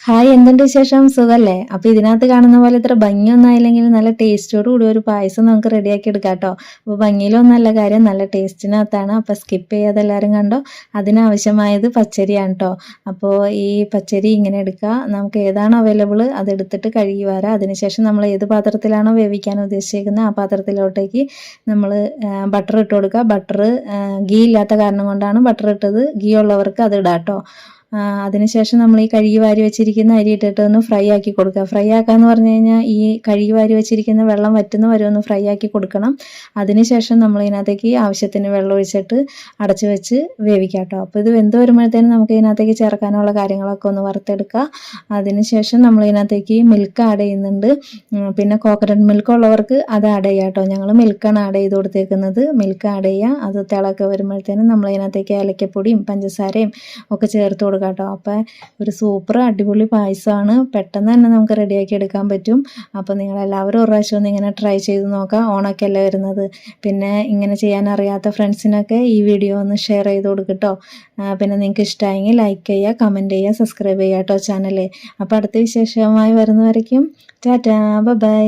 Hi, എന്തുണ്ട് വിശേഷം? സുഖല്ലേ? അപ്പൊ ഇതിനകത്ത് കാണുന്ന പോലെ ഇത്ര ഭംഗിയൊന്നും ആയില്ലെങ്കിലും നല്ല ടേസ്റ്റോട് കൂടി ഒരു പായസം നമുക്ക് റെഡിയാക്കി എടുക്കാം കേട്ടോ. അപ്പോൾ ഭംഗിയിലൊന്നല്ല കാര്യം, നല്ല ടേസ്റ്റിനകത്താണ്. അപ്പൊ സ്കിപ്പ് ചെയ്യാതെ എല്ലാവരും കണ്ടോ. അതിനാവശ്യമായത് പച്ചരിയാണ് കേട്ടോ. അപ്പോൾ ഈ പച്ചരി ഇങ്ങനെ എടുക്കുക, നമുക്ക് ഏതാണ് അവൈലബിൾ അതെടുത്തിട്ട് കഴുകി വരാം. അതിനുശേഷം നമ്മൾ ഏത് പാത്രത്തിലാണോ വേവിക്കാൻ ഉദ്ദേശിക്കുന്നത് ആ പാത്രത്തിലോട്ടേക്ക് നമ്മൾ ബട്ടർ ഇട്ട് കൊടുക്കുക. ബട്ടർ ഗീ ഇല്ലാത്ത കാരണം കൊണ്ടാണ് ബട്ടർ ഇട്ടത്. ഗീ ഉള്ളവർക്ക് അത് ഇടാം കേട്ടോ. അതിനുശേഷം നമ്മൾ ഈ കഴുകി വാരി വെച്ചിരിക്കുന്ന അരി ഇട്ടിട്ട് ഒന്ന് ഫ്രൈ ആക്കി കൊടുക്കുക. ഫ്രൈ ആക്കാന്ന് പറഞ്ഞു കഴിഞ്ഞാൽ ഈ കഴുകി വാരി വെച്ചിരിക്കുന്ന വെള്ളം വറ്റുന്ന വരെ ഒന്ന് ഫ്രൈ ആക്കി കൊടുക്കണം. അതിനുശേഷം നമ്മൾ ഇതിനകത്തേക്ക് ആവശ്യത്തിന് വെള്ളം ഒഴിച്ചിട്ട് അടച്ചു വെച്ച് വേവിക്കാം കേട്ടോ. അപ്പോൾ ഇത് വെന്ത് വരുമ്പോഴത്തേനും നമുക്ക് ഇതിനകത്തേക്ക് ചേർക്കാനുള്ള കാര്യങ്ങളൊക്കെ ഒന്ന് വറുത്തെടുക്കുക. അതിനുശേഷം നമ്മൾ ഇതിനകത്തേക്ക് മിൽക്ക് ആഡ് ചെയ്യുന്നുണ്ട്. പിന്നെ കോക്കനട്ട് മിൽക്ക് ഉള്ളവർക്ക് അത് ആഡ് ചെയ്യാം കേട്ടോ. ഞങ്ങൾ മിൽക്കാണ് ആഡ് ചെയ്ത് കൊടുത്തേക്കുന്നത്. മിൽക്ക് ആഡ് ചെയ്യുക. അത് തിളക്കെ വരുമ്പോഴത്തേനും നമ്മൾ ഇതിനകത്തേക്ക് ഏലക്കപ്പൊടിയും പഞ്ചസാരയും ഒക്കെ ചേർത്ത് കൊടുക്കുക കേട്ടോ. അപ്പം ഒരു സൂപ്പർ അടിപൊളി പായസമാണ്. പെട്ടെന്ന് തന്നെ നമുക്ക് റെഡിയാക്കി എടുക്കാൻ പറ്റും. അപ്പോൾ നിങ്ങളെല്ലാവരും ഒരു പ്രാവശ്യം ഒന്ന് ഇങ്ങനെ ട്രൈ ചെയ്ത് നോക്കാം. ഓണൊക്കെ അല്ലേ വരുന്നത്. പിന്നെ ഇങ്ങനെ ചെയ്യാൻ അറിയാത്ത ഫ്രണ്ട്സിനൊക്കെ ഈ വീഡിയോ ഒന്ന് ഷെയർ ചെയ്ത് കൊടുക്കട്ടോ. പിന്നെ നിങ്ങൾക്ക് ഇഷ്ടമായെങ്കിൽ ലൈക്ക് ചെയ്യുക, കമൻറ്റ് ചെയ്യുക, സബ്സ്ക്രൈബ് ചെയ്യുക കേട്ടോ ചാനൽ. അപ്പോൾ അടുത്ത വിശേഷമായി വരുന്നവരേക്കും ടാറ്റാ, ബൈ.